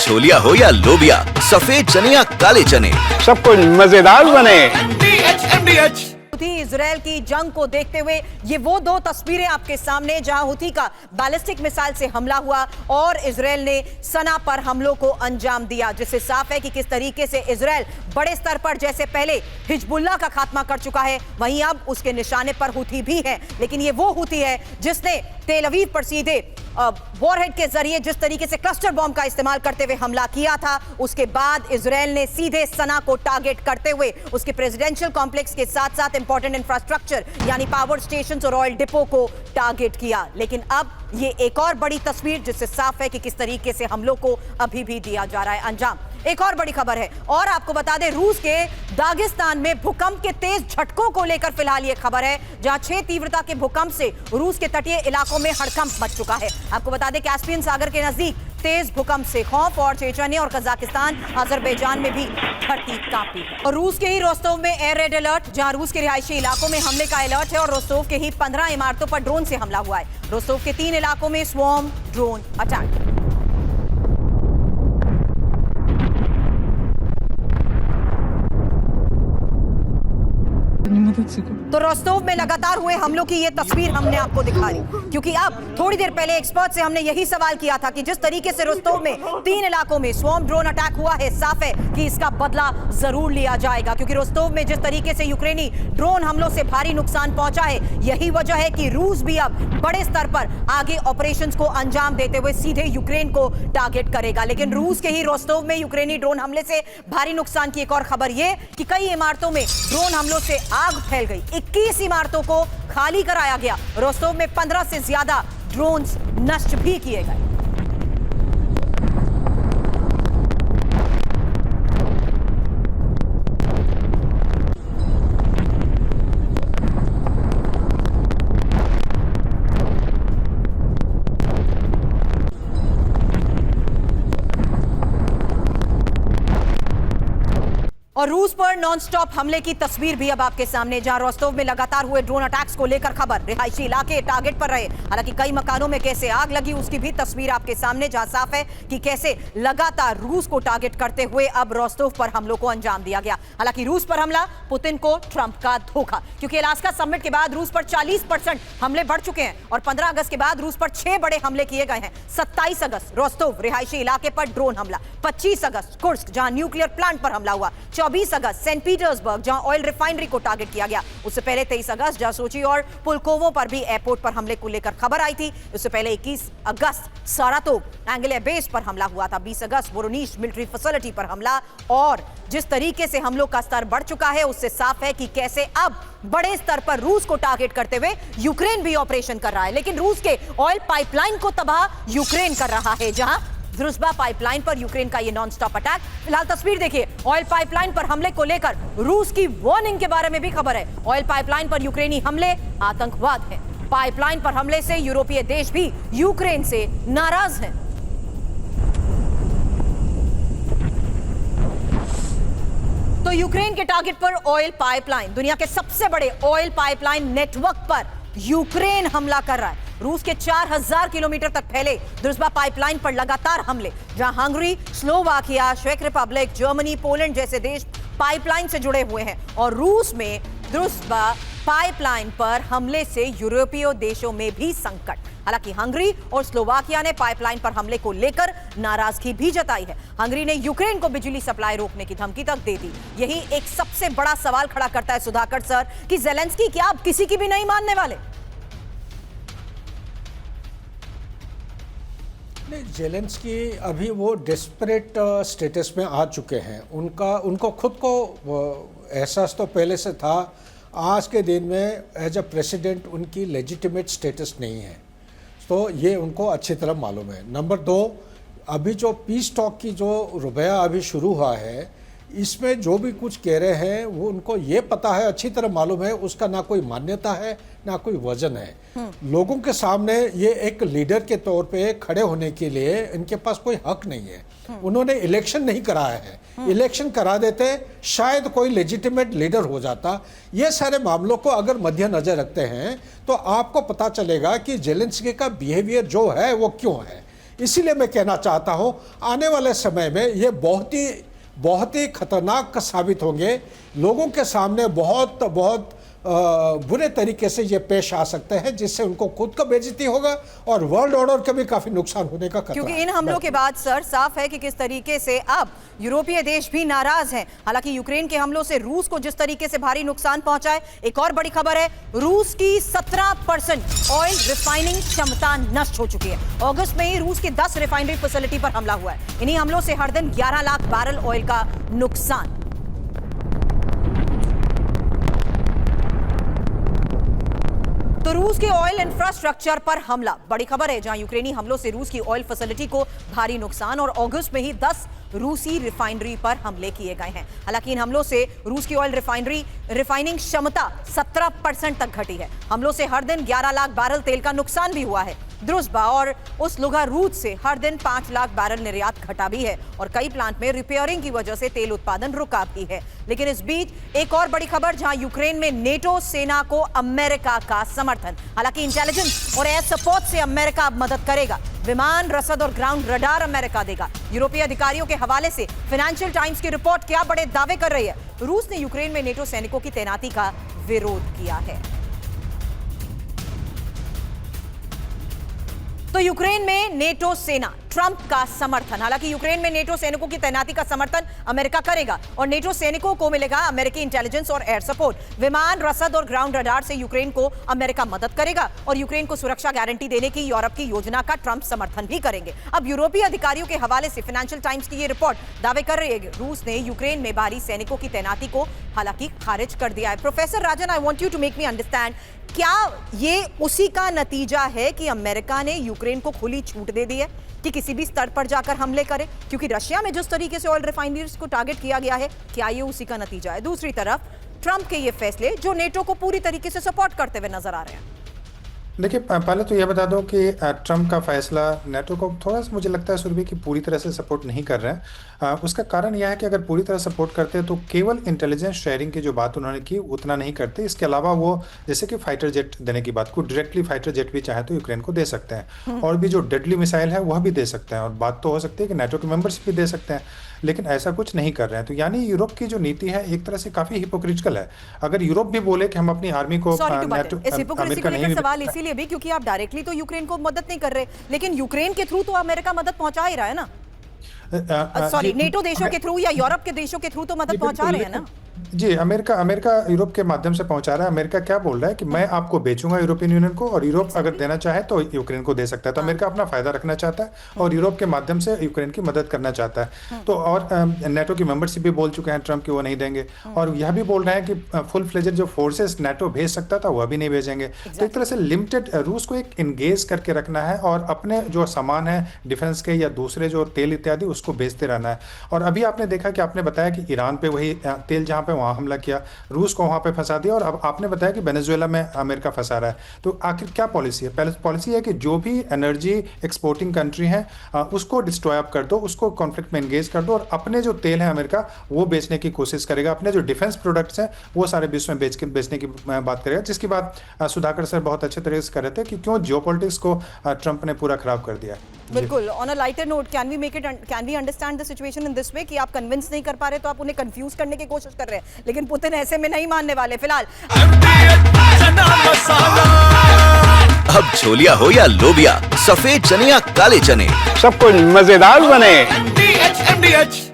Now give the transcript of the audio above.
छोलिया हो या लोबिया, सफेद चने या काले चने, सब कुछ मजेदार बने। हुथी इजराइल की जंग को देखते हुए ये वो दो तस्वीरें आपके सामने जहां हुथी का बैलिस्टिक मिसाइल से हमला हुआ और इजराइल ने सना पर हमलों को अंजाम दिया, जिससे साफ है कि किस तरीके से इजराइल बड़े स्तर पर जैसे पहले हिजबुल्लाह का खात्मा कर चुका है, वहीं अब उसके निशाने पर हुथी भी है। लेकिन ये वो हुथी है जिसने तेल अवीव पर सीधे वॉरहेड के जरिए जिस तरीके से क्लस्टर बॉम्ब का इस्तेमाल करते हुए हमला किया था, उसके बाद इजराइल ने सीधे सना को टारगेट करते हुए उसके प्रेसिडेंशियल कॉम्प्लेक्स के साथ साथ इंपॉर्टेंट इंफ्रास्ट्रक्चर यानी पावर स्टेशंस और ऑयल डिपो को टारगेट किया। लेकिन अब ये एक और बड़ी तस्वीर जिससे साफ है कि किस तरीके से हमलों को अभी भी दिया जा रहा है अंजाम। एक और बड़ी खबर है और आपको बता दें, रूस के दागिस्तान में भूकंप के तेज झटकों को लेकर फिलहाल ये खबर है, जहां 6 तीव्रता के भूकंप से रूस के तटीय इलाकों में हड़कंप मच चुका है। आपको बता दें, कैस्पियन सागर के नजदीक तेज भूकंप से खौफ और चेचन्य और कजाकिस्तान, अजरबैजान में भी धरती कांपी है। और रूस के ही रोस्तोव में एयर रेड अलर्ट, जहां रूस के रिहायशी इलाकों में हमले का अलर्ट है और रोस्तोव के ही 15 इमारतों पर ड्रोन से हमला हुआ है। रोस्तोव के 3 इलाकों में स्वॉर्म ड्रोन अटैक। तो रोस्तोव में लगातार हुए हमलों की ये तस्वीर हमने आपको दिखा दी, क्योंकि अब थोड़ी देर पहले एक्सपर्ट से हमने यही सवाल किया था कि जिस तरीके से रोस्तोव में 3 इलाकों में स्वॉर्म ड्रोन अटैक हुआ है, साफ है कि इसका बदला जरूर लिया जाएगा, क्योंकि रोस्तोव में जिस तरीके से यूक्रेनी ड्रोन हमलों से भारी नुकसान पहुंचा है, यही वजह है कि रूस भी अब बड़े स्तर पर आगे ऑपरेशंस को अंजाम देते हुए सीधे यूक्रेन को टारगेट करेगा। लेकिन रूस के ही रोस्तोव में यूक्रेनी ड्रोन हमले से भारी नुकसान की एक और खबर यह कि कई इमारतों में ड्रोन हमलों से आग फैल गई, 21 इमारतों को खाली कराया गया। रोस्तोव में 15 से ज्यादा ड्रोन्स नष्ट भी किए गए। और रूस पर नॉनस्टॉप हमले की तस्वीर भी अब आपके सामने, जहां रोस्तोव में लगातार हुए ड्रोन अटैक्स को लेकर खबर, रिहायशी इलाके टारगेट पर रहे। हालांकि कई मकानों में कैसे आग लगी उसकी भी तस्वीर आपके सामने, जहां साफ है कि कैसे लगातार रूस को टारगेट करते हुए अब रोस्तोव पर हमलों को अंजाम दिया गया। हालांकि रूस पर हमला, पुतिन को ट्रंप का धोखा, क्योंकि अलास्का समिट के बाद रूस पर 40% हमले बढ़ चुके हैं और 15 अगस्त के बाद रूस पर 6 बड़े हमले किए गए हैं। 27 अगस्त रोस्तोव रिहायशी इलाके पर ड्रोन हमला, 25 अगस्त कुर्स्क जहां न्यूक्लियर प्लांट पर हमला हुआ, 24 अगस्त सेंट पीटर्सबर्ग जहां ऑयल रिफाइनरी को टारगेट किया गया। उससे पहले 23 अगस्त जहां सोची और पुलकोवो पर भी एयरपोर्ट पर हमले को लेकर खबर आई थी। उससे पहले 21 अगस्त सारातोव एंगल बेस पर हमला हुआ था। 20 अगस्त वोरोनिश मिलिट्री फैसिलिटी पर हमला। और जिस तरीके से हमलों का स्तर बढ़ चुका है उससे साफ है कि कैसे अब बड़े स्तर पर रूस को टारगेट करते हुए यूक्रेन भी ऑपरेशन कर रहा है। लेकिन रूस के ऑयल पाइपलाइन को तबाह यूक्रेन कर रहा है, जहां ध्रुस्बा पाइपलाइन पर यूक्रेन का ये नॉनस्टॉप अटैक। फिलहाल तस्वीर देखिए, ऑयल पाइपलाइन पर हमले को लेकर रूस की वार्निंग के बारे में भी खबर है। ऑयल पाइपलाइन पर यूक्रेनी हमले आतंकवाद है। पाइपलाइन पर हमले से यूरोपीय देश भी यूक्रेन से नाराज हैं। तो यूक्रेन के टारगेट पर ऑयल पाइपलाइन, दुनिया के सबसे बड़े ऑयल पाइपलाइन नेटवर्क पर यूक्रेन हमला कर रहा है। रूस के 4000 किलोमीटर तक फैले ध्रुस्बा पाइपलाइन पर लगातार हमले, जहां हंगरी, स्लोवाकिया, चेक रिपब्लिक, जर्मनी, पोलैंड जैसे देश पाइपलाइन से जुड़े हुए हैं। और रूस में ध्रुस्बा पाइपलाइन पर हमले से यूरोपीय देशों में भी संकट। हालांकि हंगरी और स्लोवाकिया ने पाइपलाइन पर हमले को लेकर नाराजगी भी जताई है। हंगरी ने यूक्रेन को बिजली सप्लाई रोकने की धमकी तक दे दी। यही एक सबसे बड़ा सवाल खड़ा करता है सुधाकर सर कि ज़ेलेंस्की क्या अब किसी की भी नहीं मानने वाले? ज़ेलेंस्की अभी वो डेस्परेट स्टेटस में आ चुके हैं। उनको खुद को एहसास तो पहले से था, आज के दिन में एज अ प्रेसिडेंट उनकी लेजिटिमेट स्टेटस नहीं है, तो ये उनको अच्छी तरह मालूम है। नंबर 2, अभी जो पीस टॉक की जो रुपया अभी शुरू हुआ है, इसमें जो भी कुछ कह रहे हैं वो उनको ये पता है, अच्छी तरह मालूम है, उसका ना कोई मान्यता है ना कोई वजन है। लोगों के सामने ये एक लीडर के तौर पे खड़े होने के लिए इनके पास कोई हक नहीं है। उन्होंने इलेक्शन नहीं कराया है, इलेक्शन करा देते शायद कोई लेजिटिमेट लीडर हो जाता। ये सारे मामलों को अगर मद्देनजर रखते हैं तो आपको पता चलेगा कि ज़ेलेंस्की का बिहेवियर जो है वो क्यों है। इसीलिए मैं कहना चाहता हूं आने वाले समय में ये बहुत ही खतरनाक साबित होंगे। लोगों के सामने बहुत बुरे तरीके से ये पेश आ सकते हैं, जिससे उनको खुद का बेइज्जती होगा और वर्ल्ड ऑर्डर का भी काफी नुकसान होने का खतरा क्योंकि है। इन हमलों के बाद सर साफ है कि किस तरीके से अब यूरोपीय देश भी नाराज हैं। हालांकि यूक्रेन के हमलों से रूस को जिस तरीके से भारी नुकसान पहुंचा है, एक और बड़ी खबर है, रूस की 17% ऑयल रिफाइनिंग क्षमता नष्ट हो चुकी है। अगस्त में ही रूस की 10 रिफाइनरी फैसिलिटी पर हमला हुआ है। इन्हीं हमलों से हर दिन 11 लाख बैरल ऑयल का नुकसान। तो रूस के ऑयल इंफ्रास्ट्रक्चर पर हमला, बड़ी खबर है, जहां यूक्रेनी हमलों से रूस की ऑयल फैसिलिटी को भारी नुकसान और अगस्त में ही 10 रूसी रिफाइनरी पर हमले किए गए हैं। हालांकि इन हमलों से रूस की ऑयल रिफाइनिंग क्षमता 17% तक घटी है। हमलों से हर दिन 11 लाख बैरल तेल का नुकसान भी हुआ है। द्रुज़बा और उस लुगा रूट से हर दिन 5 लाख बैरल निर्यात घटा भी है और कई प्लांट में रिपेयरिंग की वजह से तेल उत्पादन रुका भी है। लेकिन इस बीच एक और बड़ी खबर, जहां यूक्रेन में नेटो सेना को अमेरिका का समर्थन। हालांकि इंटेलिजेंस और एयर सपोर्ट से अमेरिका अब मदद करेगा। विमान, रसद और ग्राउंड रडार अमेरिका देगा। यूरोपीय अधिकारियों के हवाले से फाइनेंशियल टाइम्स की रिपोर्ट क्या बड़े दावे कर रही है। रूस ने यूक्रेन में नेटो सैनिकों की तैनाती का विरोध किया है। तो यूक्रेन में नेटो सेना, ट्रंप का समर्थन। हालांकि यूक्रेन में नेटो सैनिकों की तैनाती का समर्थन अमेरिका करेगा और नेटो सैनिकों को मिलेगा अमेरिकी इंटेलिजेंस और एयर सपोर्ट। विमान, रसद और ग्राउंड रडार से यूक्रेन को अमेरिका मदद करेगा और यूक्रेन को सुरक्षा गारंटी देने की यूरोप की योजना का ट्रंप समर्थन भी करेंगे। अब यूरोपीय अधिकारियों के हवाले से फाइनेंशियल टाइम्स की ये रिपोर्ट दावे कर रही है कि रूस ने यूक्रेन में बाहरी सैनिकों की तैनाती को हालांकि खारिज कर दिया है। Professor Rajan, I want you to make me understand, क्या ये उसी का नतीजा है कि अमेरिका ने यूक्रेन को खुली छूट दे दी है कि किसी भी स्तर पर जाकर हमले करे? क्योंकि रशिया में जिस तरीके से ऑयल रिफाइनरीज को टारगेट किया गया है, क्या ये उसी का नतीजा है? दूसरी तरफ ट्रंप के ये फैसले जो नेटो को पूरी तरीके से सपोर्ट करते हुए नजर आ रहे हैं। देखिए, पहले तो यह बता दूं कि ट्रंप का फैसला नेटो को थोड़ा सा मुझे लगता है सुरभि की पूरी तरह से सपोर्ट नहीं कर रहे हैं। उसका कारण यह है कि अगर पूरी तरह सपोर्ट करते तो केवल इंटेलिजेंस शेयरिंग की जो बात उन्होंने की उतना नहीं करते। इसके अलावा वो जैसे कि फाइटर जेट देने की बात को, डायरेक्टली फाइटर जेट भी चाहे तो यूक्रेन को दे सकते हैं और भी जो डेडली मिसाइल है वह भी दे सकते हैं और बात तो हो सकती है कि नेटो के मेंबर्स भी दे सकते हैं, लेकिन ऐसा कुछ नहीं कर रहे हैं। तो यानी यूरोप की जो नीति है एक तरह से काफी हिपोक्रिटिकल है। अगर यूरोप भी बोले कि हम अपनी आर्मी को सवाल इसीलिए भी क्योंकि आप डायरेक्टली तो यूक्रेन को मदद नहीं कर रहे, लेकिन यूक्रेन के थ्रू तो अमेरिका मदद पहुंचा ही रहा है ना। सॉरी, नेटो देशों के थ्रू या यूरोप के देशों के थ्रू तो मदद पहुंचा रहे हैं ना। जी, अमेरिका यूरोप के माध्यम से पहुंचा रहा है। अमेरिका क्या बोल रहा है कि मैं आपको बेचूंगा यूरोपियन यूनियन को और यूरोप अगर देना चाहे तो यूक्रेन को दे सकता है। तो अमेरिका अपना फायदा रखना चाहता है और यूरोप के माध्यम से यूक्रेन की मदद करना चाहता है। तो और नेटो की मेंबरशिप भी बोल चुके हैं ट्रंप की वो नहीं देंगे और यह भी बोल रहे हैं कि फुल फ्लेजेड जो फोर्सेस नेटो भेज सकता था वह भी नहीं भेजेंगे। तो एक तरह से लिमिटेड रूस को एक इंगेज करके रखना है और अपने जो सामान है डिफेंस के या दूसरे जो तेल इत्यादि उसको बेचते रहना है। और अभी आपने देखा कि आपने बताया कि ईरान पे वही तेल जहां पे वहां हमला किया, रूस को वहां पे फंसा दिया और अब आपने बताया कि वेनेजुएला में अमेरिका फंसा रहा है। तो आखिर क्या पॉलिसी है? पहले पॉलिसी है कि जो भी एनर्जी एक्सपोर्टिंग कंट्री है उसको डिस्ट्रॉय अप कर दो, उसको कॉन्फ्लिक्ट में एंगेज कर दो और अपने जो तेल है अमेरिका वो बेचने की कोशिश करेगा। अपने जो डिफेंस प्रोडक्ट्स हैं वो सारे विश्व में बेचने की बात करेगा, जिसकी बात सुधाकर सर बहुत अच्छे तरीके से कर रहे थे कि क्यों जियोपॉलिटिक्स को ट्रंप ने पूरा खराब कर दिया। बिल्कुल। On a lighter note, can we understand the situation in this way कि आप कन्विंस नहीं कर पा रहे तो आप उन्हें कंफ्यूज करने की कोशिश कर रहे हैं, लेकिन पुतिन ऐसे में नहीं मानने वाले फिलहाल। अब छोलिया हो या लोबिया, सफेद चने या काले चने, सब कुछ मजेदार बने। MDH